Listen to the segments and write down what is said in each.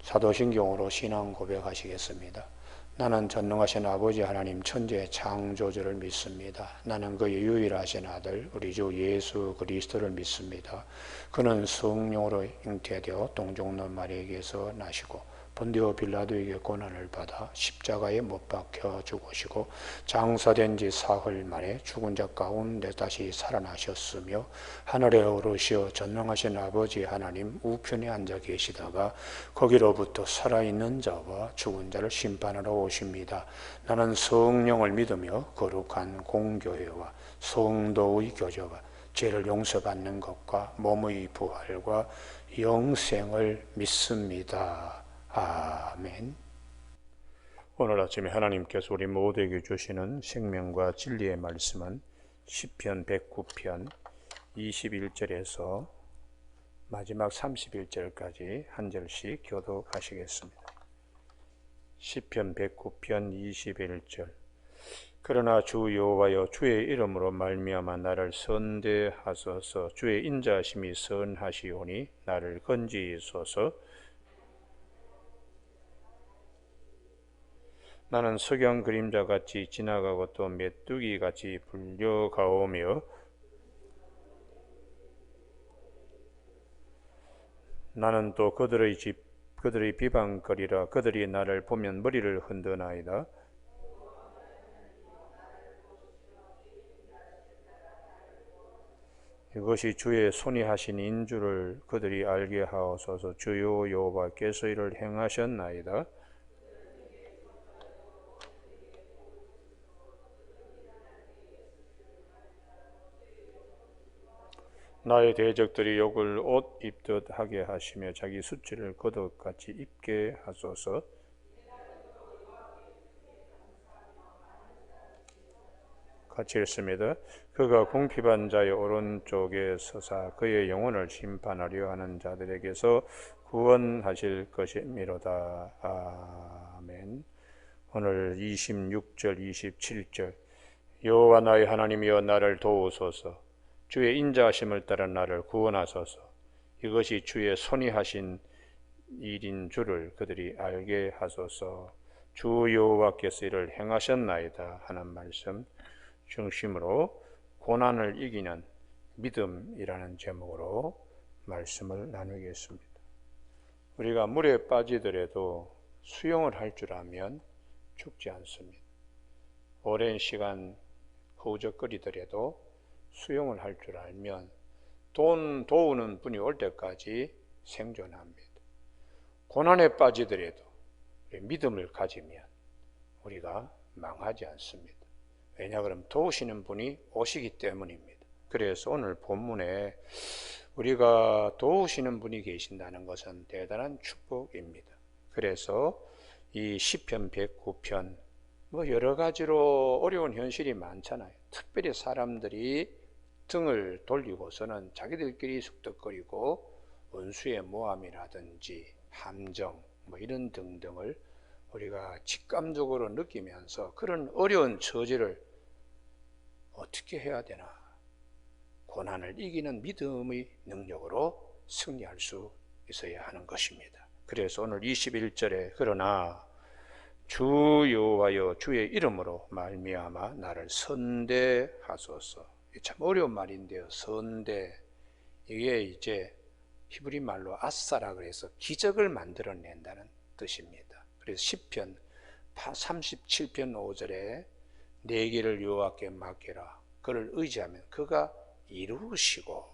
사도신경으로 신앙 고백하시겠습니다. 나는 전능하신 아버지 하나님 천지의 창조주를 믿습니다. 나는 그의 유일하신 아들 우리 주 예수 그리스도를 믿습니다. 그는 성령으로 잉태되어 동정녀 마리아에게서 나시고 본디오 빌라도에게 고난을 받아 십자가에 못 박혀 죽으시고 장사된 지 사흘 만에 죽은 자 가운데 다시 살아나셨으며 하늘에 오르시어 전능하신 아버지 하나님 우편에 앉아 계시다가 거기로부터 살아있는 자와 죽은 자를 심판하러 오십니다. 나는 성령을 믿으며 거룩한 공교회와 성도의 교제와 죄를 용서받는 것과 몸의 부활과 영생을 믿습니다. 아멘. 오늘 아침에 하나님께서 우리 모두에게 주시는 생명과 진리의 말씀은 시편 109편 21절에서 마지막 31절까지 한 절씩 교독하시겠습니다. 시편 109편 21절. 그러나 주 여호와여 주의 이름으로 말미암아 나를 선대하소서. 주의 인자하심이 선하시오니 나를 건지소서. 나는 석양 그림자같이 지나가고 또 메뚜기같이 불려가오며 나는 또 그들의 비방거리라. 그들이 나를 보면 머리를 흔드나이다. 이것이 주의 손이 하신 인주를 그들이 알게 하옵소서. 주요 여호와께서 이를 행하셨나이다. 나의 대적들이 욕을 옷 입듯 하게 하시며 자기 수치를 겉옷같이 입게 하소서. 같이 읽습니다. 그가 궁핍한 자의 오른쪽에 서사 그의 영혼을 심판하려 하는 자들에게서 구원하실 것이미로다. 아멘. 오늘 26절 27절. 여호와 나의 하나님이여 나를 도우소서. 주의 인자하심을 따라 나를 구원하소서. 이것이 주의 손이 하신 일인 줄을 그들이 알게 하소서. 주 여호와께서 이를 행하셨나이다 하는 말씀 중심으로 고난을 이기는 믿음이라는 제목으로 말씀을 나누겠습니다. 우리가 물에 빠지더라도 수영을 할 줄 알면 죽지 않습니다. 오랜 시간 허우적거리더라도 수영을 할 줄 알면 도우는 분이 올 때까지 생존합니다. 고난에 빠지더라도 믿음을 가지면 우리가 망하지 않습니다. 왜냐 그러면 도우시는 분이 오시기 때문입니다. 그래서 오늘 본문에 우리가 도우시는 분이 계신다는 것은 대단한 축복입니다. 그래서 이 시편 109편 여러 가지로 어려운 현실이 많잖아요. 특별히 사람들이 등을 돌리고서는 자기들끼리 숙덕거리고 원수의 모함이라든지 함정 이런 등등을 우리가 직감적으로 느끼면서 그런 어려운 처지를 어떻게 해야 되나, 고난을 이기는 믿음의 능력으로 승리할 수 있어야 하는 것입니다. 그래서 오늘 21절에 그러나 주 여호와여 주의 이름으로 말미암아 나를 선대하소서. 참 어려운 말인데요. 선대, 이게 이제 히브리 말로 아사라 그래서 기적을 만들어낸다는 뜻입니다. 그래서 시편 37편 5절에 내 길을 여호와께 맡기라. 그를 의지하면 그가 이루시고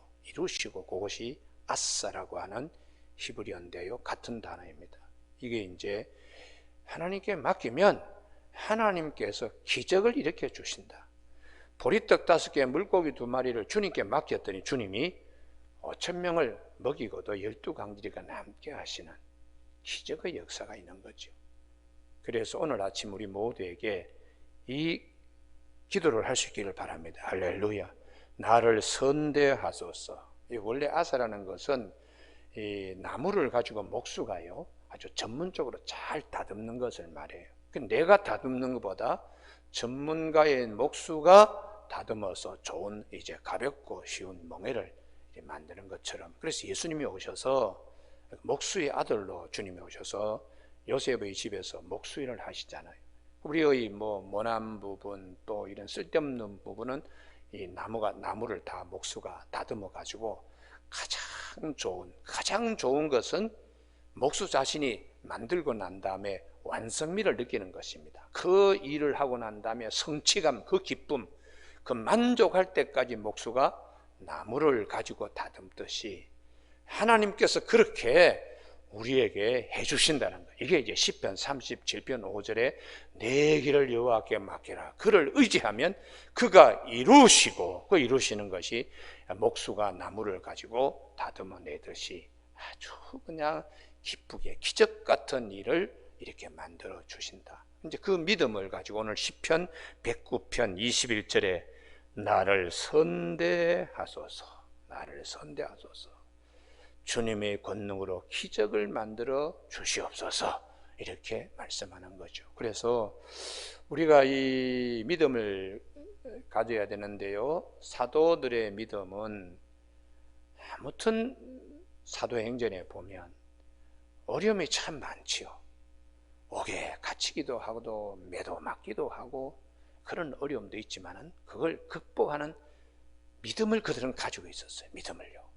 그것이 아사라고 하는 히브리어인데요. 같은 단어입니다. 이게 이제 하나님께 맡기면 하나님께서 기적을 일으켜 주신다. 보리떡 5개 물고기 2마리를 주님께 맡겼더니 주님이 5,000명을 먹이고도 12강들이가 남게 하시는 기적의 역사가 있는 거죠. 그래서 오늘 아침 우리 모두에게 이 기도를 할 수 있기를 바랍니다. 할렐루야. 나를 선대하소서. 원래 아사라는 것은 이 나무를 가지고 목수가요 아주 전문적으로 잘 다듬는 것을 말해요. 내가 다듬는 것보다 전문가의 목수가 다듬어서 좋은 이제 가볍고 쉬운 멍에를 만드는 것처럼, 그래서 예수님이 오셔서 목수의 아들로 주님이 오셔서 요셉의 집에서 목수일을 하시잖아요. 우리의 모난 부분 또 이런 쓸데없는 부분은 이 나무를 다 목수가 다듬어 가지고 가장 좋은 것은 목수 자신이 만들고 난 다음에 완성미를 느끼는 것입니다. 그 일을 하고 난 다음에 성취감, 그 기쁨, 그 만족할 때까지 목수가 나무를 가지고 다듬듯이 하나님께서 그렇게 우리에게 해주신다는 거예요. 이게 이제 시편 37편 5절에 내 길을 여호와께 맡기라. 그를 의지하면 그가 이루시고, 그 이루시는 것이 목수가 나무를 가지고 다듬어 내듯이 아주 그냥 기쁘게 기적 같은 일을 이렇게 만들어 주신다. 이제 그 믿음을 가지고 오늘 시편 109편 21절에 나를 선대하소서, 나를 선대하소서, 주님의 권능으로 기적을 만들어 주시옵소서, 이렇게 말씀하는 거죠. 그래서 우리가 이 믿음을 가져야 되는데요, 사도들의 믿음은 아무튼 사도행전에 보면 어려움이 참 많지요. 옥에 갇히기도 하고 매도 맞기도 하고 그런 어려움도 있지만은 그걸 극복하는 믿음을 그들은 가지고 있었어요. 믿음을요.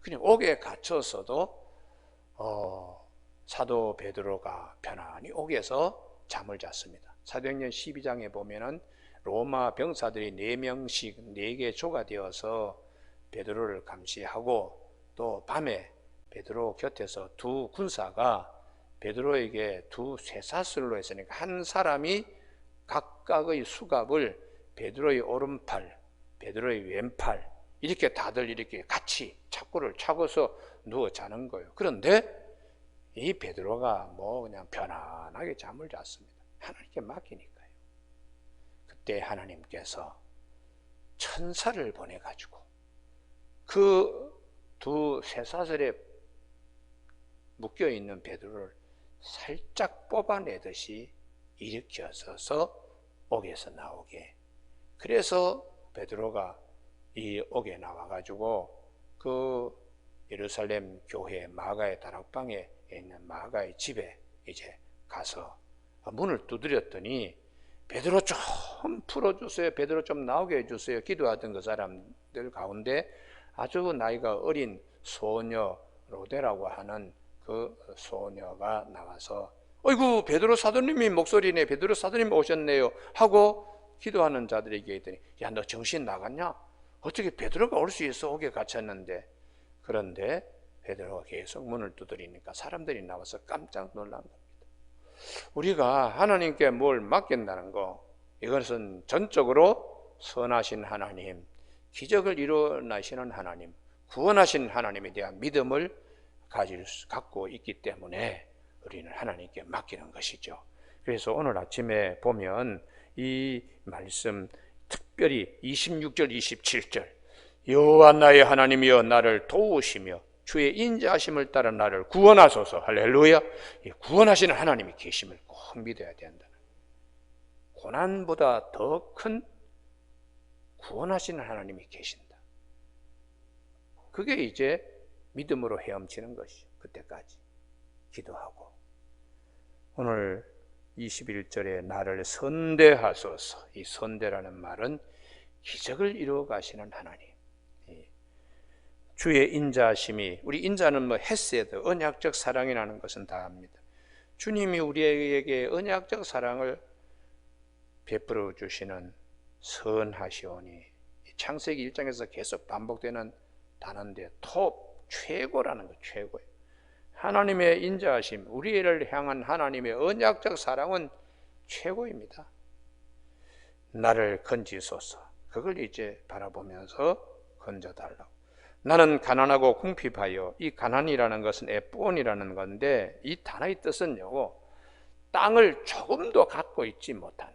그냥 옥에 갇혀서도 사도 베드로가 편안히 옥에서 잠을 잤습니다. 사도행전 12장에 보면은 로마 병사들이 4명씩 4개 조가 되어서 베드로를 감시하고, 또 밤에 베드로 곁에서 두 군사가 베드로에게 두 쇠사슬로 했으니까 한 사람이 각각의 수갑을 베드로의 오른팔, 베드로의 왼팔 이렇게 다들 이렇게 같이 착고를 차고서 누워 자는 거예요. 그런데 이 베드로가 그냥 편안하게 잠을 잤습니다. 하나님께 맡기니까요. 그때 하나님께서 천사를 보내가지고 그 두 쇠사슬에 묶여있는 베드로를 살짝 뽑아내듯이 일으켜서서 옥에서 나오게. 그래서 베드로가 이 옥에 나와가지고 그 예루살렘 교회 마가의 다락방에 있는 마가의 집에 이제 가서 문을 두드렸더니 베드로 좀 풀어주세요, 베드로 좀 나오게 해주세요 기도하던 그 사람들 가운데 아주 나이가 어린 소녀 로데라고 하는 그 소녀가 나와서 어이구 베드로 사도님이 목소리네, 베드로 사도님 오셨네요 하고 기도하는 자들에게 했더니 야, 너 정신 나갔냐? 어떻게 베드로가 올 수 있어? 옥에 갇혔는데. 그런데 베드로가 계속 문을 두드리니까 사람들이 나와서 깜짝 놀란 겁니다. 우리가 하나님께 뭘 맡긴다는 거, 이것은 전적으로 선하신 하나님, 기적을 일어나시는 하나님, 구원하신 하나님에 대한 믿음을 갖고 있기 때문에 우리는 하나님께 맡기는 것이죠. 그래서 오늘 아침에 보면 이 말씀, 특별히 26절 27절 여호와 나의 하나님이여 나를 도우시며 주의 인자하심을 따라 나를 구원하소서. 할렐루야. 구원하시는 하나님이 계심을 꼭 믿어야 된다. 고난보다 더 큰 구원하시는 하나님이 계신다. 그게 이제 믿음으로 헤엄치는 것이죠. 그때까지 기도하고. 오늘 21절에 나를 선대하소서. 이 선대라는 말은 기적을 이루어 가시는 하나님, 주의 인자하심이, 우리 인자는 헤세드, 언약적 사랑이라는 것은 다 압니다. 주님이 우리에게 언약적 사랑을 베풀어 주시는 선하시오니, 창세기 1장에서 계속 반복되는 단어인데 톱, 최고라는 거, 최고예요. 하나님의 인자하심, 우리를 향한 하나님의 언약적 사랑은 최고입니다. 나를 건지소서. 그걸 이제 바라보면서 건져달라고. 나는 가난하고 궁핍하여, 이 가난이라는 것은 에본이라는 건데 이 단어의 뜻은요, 땅을 조금도 갖고 있지 못하는,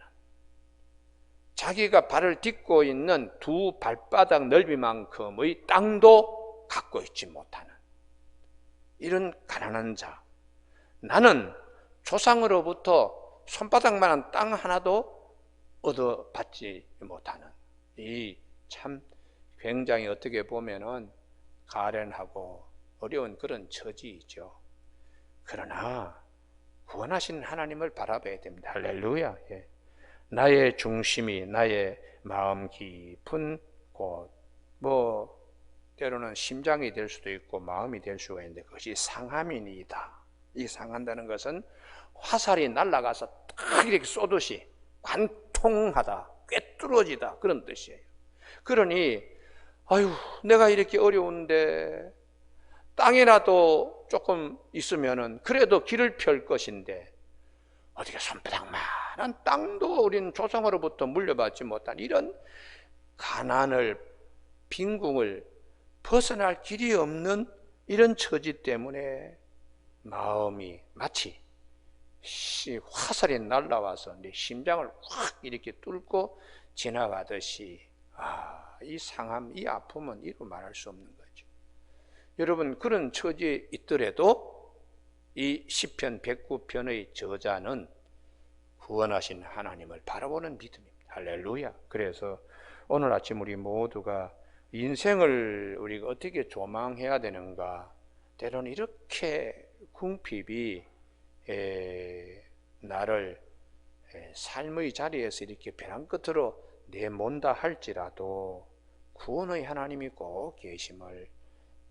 자기가 발을 딛고 있는 두 발바닥 넓이만큼의 땅도 갖고 있지 못하는 이런 가난한 자. 나는 조상으로부터 손바닥만한 땅 하나도 얻어받지 못하는, 이 참 굉장히 어떻게 보면은 가련하고 어려운 그런 처지이죠. 그러나 구원하신 하나님을 바라봐야 됩니다. 할렐루야. 예. 나의 중심이 나의 마음 깊은 곳, 때로는 심장이 될 수도 있고 마음이 될 수가 있는데 그것이 상함이니이다. 이 상한다는 것은 화살이 날아가서 딱 이렇게 쏘듯이 관통하다, 꿰뚫어지다 그런 뜻이에요. 그러니 내가 이렇게 어려운데 땅이라도 조금 있으면은 그래도 길을 펼 것인데 어떻게 손바닥만한 땅도 우리는 조상으로부터 물려받지 못한 이런 가난을, 빈궁을 벗어날 길이 없는 이런 처지 때문에 마음이 마치 화살이 날아와서 내 심장을 확 이렇게 뚫고 지나가듯이 이 상함, 이 아픔은 이루 말할 수 없는 거죠. 여러분, 그런 처지에 있더라도 이 시편 109편의 저자는 구원하신 하나님을 바라보는 믿음입니다. 할렐루야. 그래서 오늘 아침 우리 모두가 인생을 우리가 어떻게 조망해야 되는가, 때로는 이렇게 궁핍이 나를 삶의 자리에서 이렇게 벼랑 끝으로 내몬다 할지라도 구원의 하나님이 꼭 계심을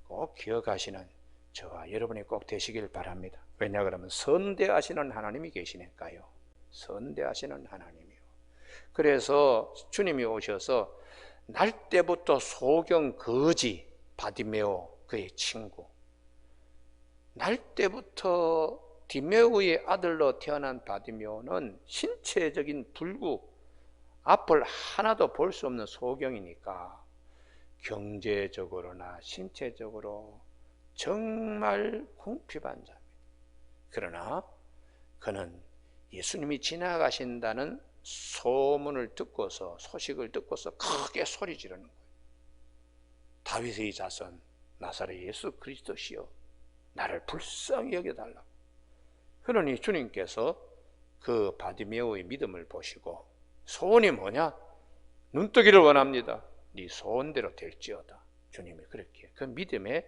꼭 기억하시는 저와 여러분이 꼭 되시길 바랍니다. 왜냐 그러면 선대하시는 하나님이 계시니까요. 선대하시는 하나님이요. 그래서 주님이 오셔서 날 때부터 소경 거지 바디메오 그의 친구, 날 때부터 디메오의 아들로 태어난 바디메오는 신체적인 불구, 앞을 하나도 볼 수 없는 소경이니까 경제적으로나 신체적으로 정말 궁핍한 자입니다. 그러나 그는 예수님이 지나가신다는 소문을 듣고서, 소식을 듣고서 크게 소리 지르는 거예요. 다윗의 자손 나사렛 예수 그리스도시여, 나를 불쌍히 여겨달라고. 그러니 주님께서 그 바디메오의 믿음을 보시고 소원이 뭐냐? 눈뜨기를 원합니다. 네 소원대로 될지어다. 주님이 그렇게, 그 믿음의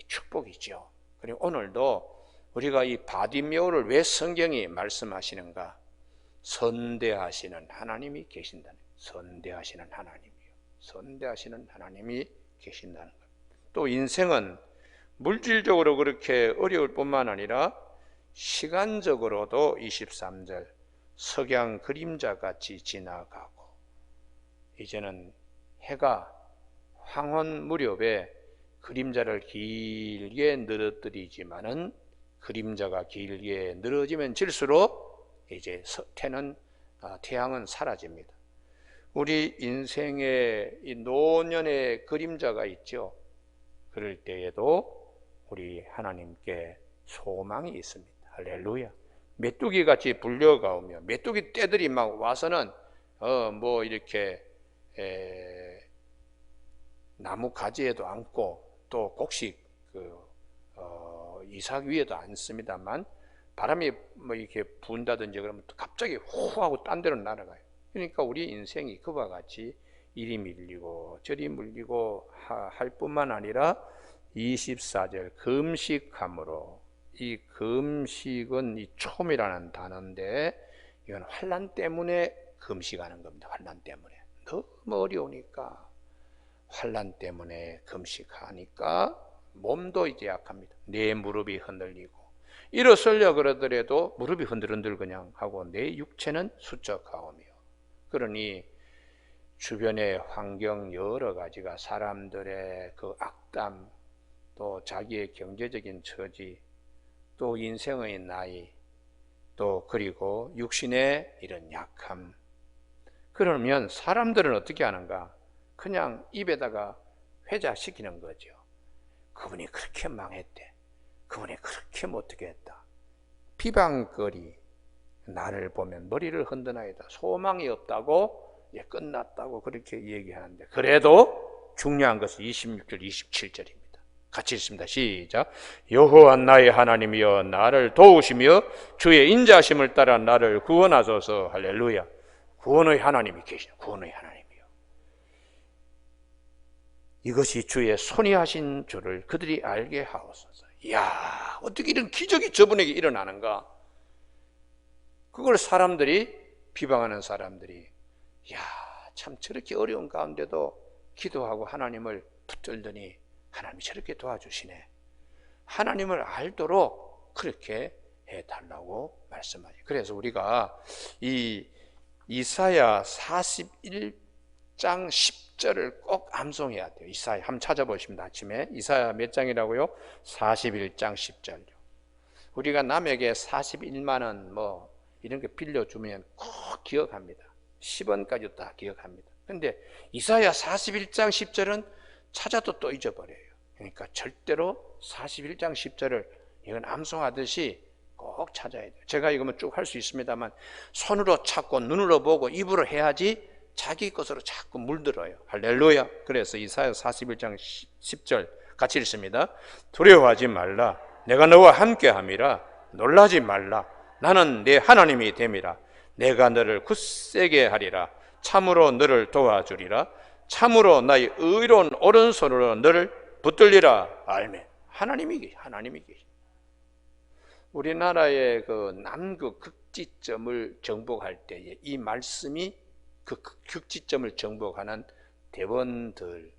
축복이죠. 그리고 오늘도 우리가 이 바디메오를 왜 성경이 말씀하시는가? 선대하시는 하나님이 계신다는, 선대하시는 하나님이요, 선대하시는 하나님이 계신다는 것. 또 인생은 물질적으로 그렇게 어려울 뿐만 아니라 시간적으로도 23절 석양 그림자같이 지나가고, 이제는 해가 황혼 무렵에 그림자를 길게 늘어뜨리지만은 그림자가 길게 늘어지면 질수록 이제 태양은 사라집니다. 우리 인생의 이 노년의 그림자가 있죠. 그럴 때에도 우리 하나님께 소망이 있습니다. 할렐루야. 메뚜기 같이 불려가오며 메뚜기 떼들이 막 와서는 이렇게 나무 가지에도 앉고 또 곡식 이삭 위에도 앉습니다만 바람이 이렇게 분다든지 그러면 갑자기 호 하고 딴 데로 날아가요. 그러니까 우리 인생이 그와 같이 이리 밀리고 저리 물리고 할 뿐만 아니라 24절 금식함으로, 이 금식은 이 촘이라는 단어인데 이건 환난 때문에 금식하는 겁니다. 환난 때문에 너무 어려우니까 환난 때문에 금식하니까 몸도 이제 약합니다. 내 무릎이 흔들리고 일어서려 그러더라도 무릎이 흔들흔들 그냥 하고 내 육체는 수척하오며, 그러니 주변의 환경 여러 가지가 사람들의 그 악담, 또 자기의 경제적인 처지, 또 인생의 나이, 또 그리고 육신의 이런 약함, 그러면 사람들은 어떻게 하는가? 그냥 입에다가 회자시키는 거죠. 그분이 그렇게 망했대, 그분이 그렇게 못하게 했다, 비방거리, 나를 보면 머리를 흔드나이다, 소망이 없다고 이제 끝났다고 그렇게 얘기하는데, 그래도 중요한 것은 26절 27절입니다. 같이 읽습니다. 시작. 여호와 나의 하나님이여 나를 도우시며 주의 인자하심을 따라 나를 구원하소서. 할렐루야. 구원의 하나님이 계시네. 구원의 하나님이요. 이것이 주의 손이 하신 줄을 그들이 알게 하옵소서. 이야, 어떻게 이런 기적이 저분에게 일어나는가? 그걸 사람들이, 비방하는 사람들이, 이야, 참 저렇게 어려운 가운데도 기도하고 하나님을 붙들더니 하나님이 저렇게 도와주시네. 하나님을 알도록 그렇게 해달라고 말씀하죠. 그래서 우리가 이 이사야 41장 10절을 꼭 암송해야 돼요. 이사야 한번 찾아보십니다. 아침에 이사야 몇 장이라고요? 41장 10절요. 우리가 남에게 41만 원 뭐 이런 거 빌려주면 꼭 기억합니다. 10원까지 다 기억합니다. 근데 이사야 41장 10절은 찾아도 또 잊어버려요. 그러니까 절대로 41장 10절을 이건 암송하듯이 꼭 찾아야 돼요. 제가 이거면 쭉 할 수 있습니다만 손으로 찾고 눈으로 보고 입으로 해야지 자기 것으로 자꾸 물들어요. 할렐루야. 그래서 이사야 41장 10절 같이 읽습니다. 두려워하지 말라. 내가 너와 함께함이라. 놀라지 말라. 나는 네 하나님이 됨이라. 내가 너를 굳세게 하리라. 참으로 너를 도와주리라. 참으로 나의 의로운 오른손으로 너를 붙들리라. 아멘. 하나님이 계시. 우리나라의 그 남극 극지점을 정복할 때에 이 말씀이 그 극지점을 정복하는 대원들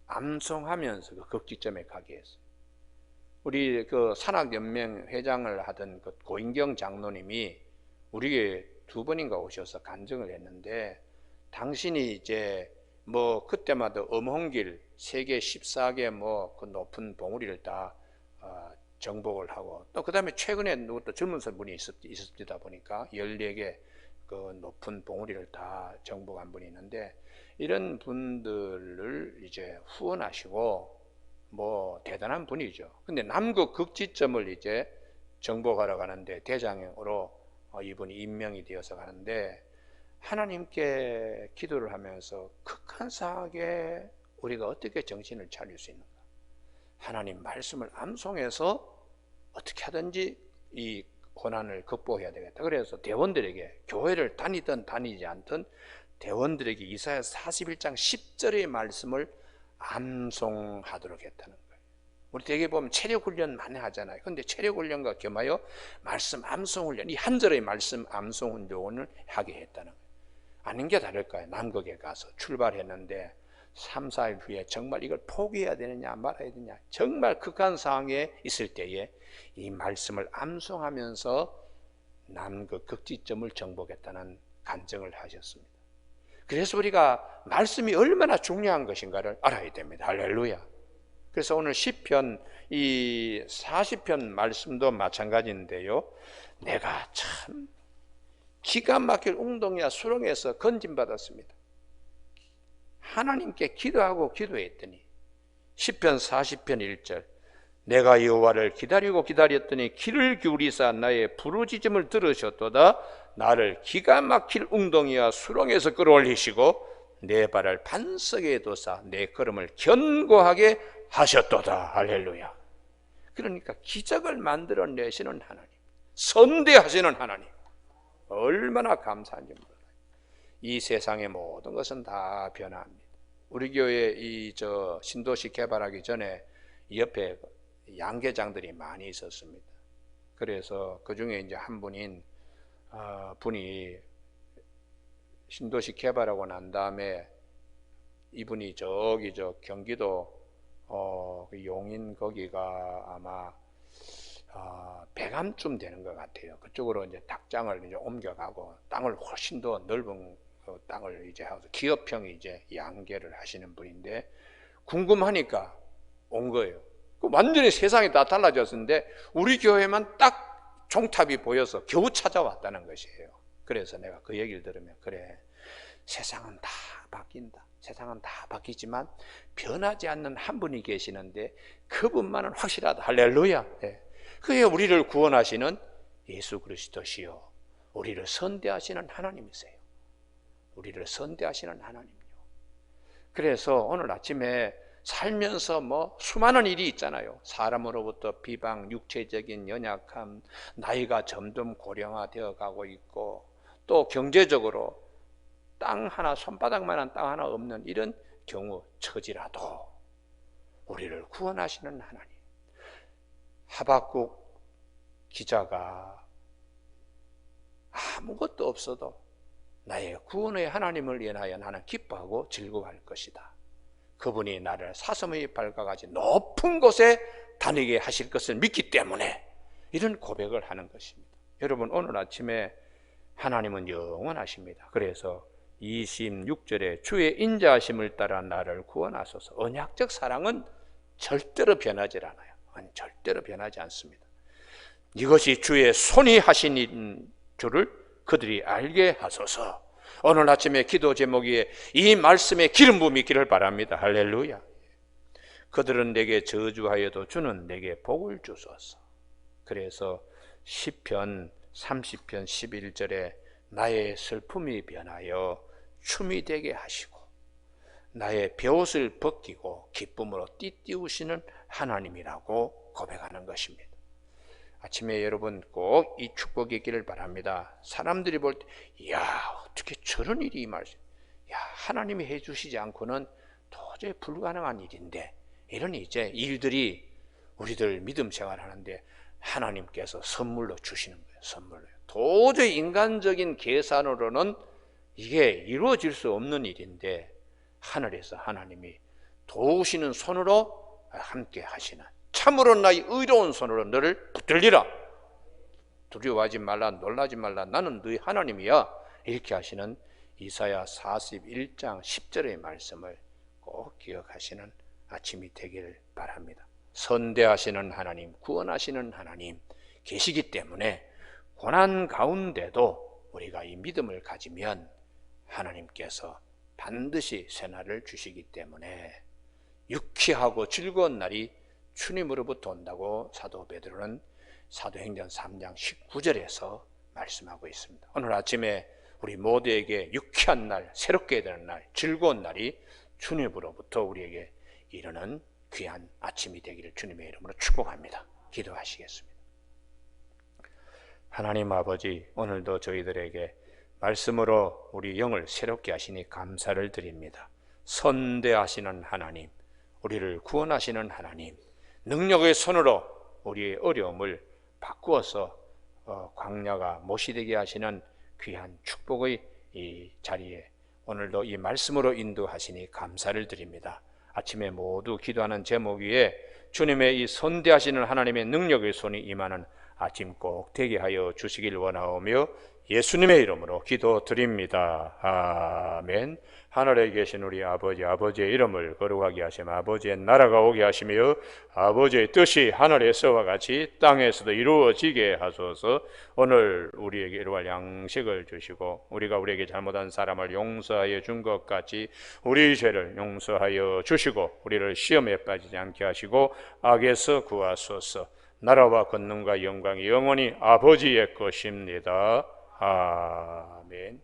암송하면서 그 극지점에 가게 했어요. 우리 그 산악연맹 회장을 하던 그 고인경 장로님이 우리에게 2번인가 오셔서 간증을 했는데, 당신이 이제 뭐 그때마다 엄홍길 세계 14개 뭐 그 높은 봉우리를 다 정복을 하고, 또 그 다음에 최근에 또 젊은 분이 있었다 보니까 14개 그 높은 봉우리를 다 정복한 분이 있는데, 이런 분들을 이제 후원하시고 뭐 대단한 분이죠. 근데 남극 극지점을 이제 정복하러 가는데 대장으로 이분이 임명이 되어서 가는데, 하나님께 기도를 하면서 극한 상황에 우리가 어떻게 정신을 차릴 수 있는가? 하나님 말씀을 암송해서 어떻게 하든지 이 고난을 극복해야 되겠다. 그래서 대원들에게, 교회를 다니든 다니지 않든 대원들에게 이사야 41장 10절의 말씀을 암송하도록 했다는 거예요. 우리 대개 보면 체력 훈련 많이 하잖아요. 근데 체력 훈련과 겸하여 말씀 암송 훈련, 이 한 절의 말씀 암송 훈련을 하게 했다는 거예요. 아닌 게 다를까요? 남극에 가서 출발했는데 3, 4일 후에 정말 이걸 포기해야 되느냐 말아야 되느냐, 정말 극한 상황에 있을 때에 이 말씀을 암송하면서 남극 극지점을 정복했다는 간증을 하셨습니다. 그래서 우리가 말씀이 얼마나 중요한 것인가를 알아야 됩니다. 할렐루야. 그래서 오늘 시편 이 40편 말씀도 마찬가지인데요, 내가 참 기가 막힐 웅덩이와 수렁에서 건짐받았습니다. 하나님께 기도하고 기도했더니, 시편 40편 1절, 내가 여호와를 기다리고 기다렸더니 귀를 기울이사 나의 부르짖음을 들으셨도다. 나를 기가 막힐 웅덩이와 수렁에서 끌어올리시고 내 발을 반석에 둬사 내 걸음을 견고하게 하셨도다. 할렐루야. 그러니까 기적을 만들어내시는 하나님, 선대하시는 하나님, 얼마나 감사한지 몰라요. 이 세상의 모든 것은 다 변합니다. 우리 교회 이 신도시 개발하기 전에 옆에 양계장들이 많이 있었습니다. 그래서 그 중에 이제 한 분이 신도시 개발하고 난 다음에 이분이 저기 경기도 용인 거기가 아마 백암쯤 되는 것 같아요. 그쪽으로 이제 닭장을 이제 옮겨가고 땅을 훨씬 더 넓은 땅을 이제 하고 기업형이 이제 양계를 하시는 분인데, 궁금하니까 온 거예요. 완전히 세상이 다 달라졌는데 우리 교회만 딱 종탑이 보여서 겨우 찾아왔다는 것이에요. 그래서 내가 그 얘기를 들으면, 그래, 세상은 다 바뀐다. 세상은 다 바뀌지만 변하지 않는 한 분이 계시는데 그분만은 확실하다. 할렐루야. 네. 그게 우리를 구원하시는 예수 그리스도시요, 우리를 선대하시는 하나님이세요. 우리를 선대하시는 하나님이요. 그래서 오늘 아침에 살면서 뭐 수많은 일이 있잖아요. 사람으로부터 비방, 육체적인 연약함, 나이가 점점 고령화되어 가고 있고, 또 경제적으로 땅 하나, 손바닥만한 땅 하나 없는 이런 경우 처지라도 우리를 구원하시는 하나님, 하박국 기자가 아무것도 없어도 나의 구원의 하나님을 인하여 나는 기뻐하고 즐거워할 것이다. 그분이 나를 사슴의 발과 같이 높은 곳에 다니게 하실 것을 믿기 때문에 이런 고백을 하는 것입니다. 여러분, 오늘 아침에 하나님은 영원하십니다. 그래서 26절에 주의 인자하심을 따라 나를 구원하소서. 언약적 사랑은 절대로 변하지 않아요. 절대로 변하지 않습니다. 이것이 주의 손이 하신 줄을 그들이 알게 하소서. 오늘 아침에 기도 제목이 이 말씀에 기름 부음이 있기를 바랍니다. 할렐루야. 그들은 내게 저주하여도 주는 내게 복을 주소서. 그래서 시편 30편 11절에 나의 슬픔이 변하여 춤이 되게 하시고 나의 베옷을 벗기고 기쁨으로 띠띠우시는 하나님이라고 고백하는 것입니다. 아침에 여러분 꼭 이 축복이 있기를 바랍니다. 사람들이 볼 때 이야 어떻게 저런 일이 이 말씀, 야 하나님이 해주시지 않고는 도저히 불가능한 일인데, 이런 이제 일들이 우리들 믿음 생활하는데 하나님께서 선물로 주시는 거예요. 선물로. 도저히 인간적인 계산으로는 이게 이루어질 수 없는 일인데 하늘에서 하나님이 도우시는 손으로 함께 하시는, 참으로 나의 의로운 손으로 너를 붙들리라, 두려워하지 말라, 놀라지 말라, 나는 너희 하나님이야, 이렇게 하시는 이사야 41장 10절의 말씀을 꼭 기억하시는 아침이 되기를 바랍니다. 선대하시는 하나님, 구원하시는 하나님 계시기 때문에 고난 가운데도 우리가 이 믿음을 가지면 하나님께서 반드시 새날을 주시기 때문에 유쾌하고 즐거운 날이 주님으로부터 온다고 사도 베드로는 사도행전 3장 19절에서 말씀하고 있습니다. 오늘 아침에 우리 모두에게 유쾌한 날, 새롭게 되는 날, 즐거운 날이 주님으로부터 우리에게 이르는 귀한 아침이 되기를 주님의 이름으로 축복합니다. 기도하시겠습니다. 하나님 아버지, 오늘도 저희들에게 말씀으로 우리 영을 새롭게 하시니 감사를 드립니다. 선대하시는 하나님, 우리를 구원하시는 하나님, 능력의 손으로 우리의 어려움을 바꾸어서 광야가 못이 되게 하시는 귀한 축복의 이 자리에 오늘도 이 말씀으로 인도하시니 감사를 드립니다. 아침에 모두 기도하는 제목 위에 주님의 이 선대하시는 하나님의 능력의 손이 임하는 아침 꼭 되게 하여 주시길 원하오며 예수님의 이름으로 기도드립니다. 아멘. 하늘에 계신 우리 아버지, 아버지의 이름을 거룩하게 하시며 아버지의 나라가 오게 하시며 아버지의 뜻이 하늘에서와 같이 땅에서도 이루어지게 하소서. 오늘 우리에게 이루어갈 양식을 주시고 우리가 우리에게 잘못한 사람을 용서하여 준 것 같이 우리 죄를 용서하여 주시고 우리를 시험에 빠지지 않게 하시고 악에서 구하소서. 나라와 권능과 영광이 영원히 아버지의 것입니다. 아멘.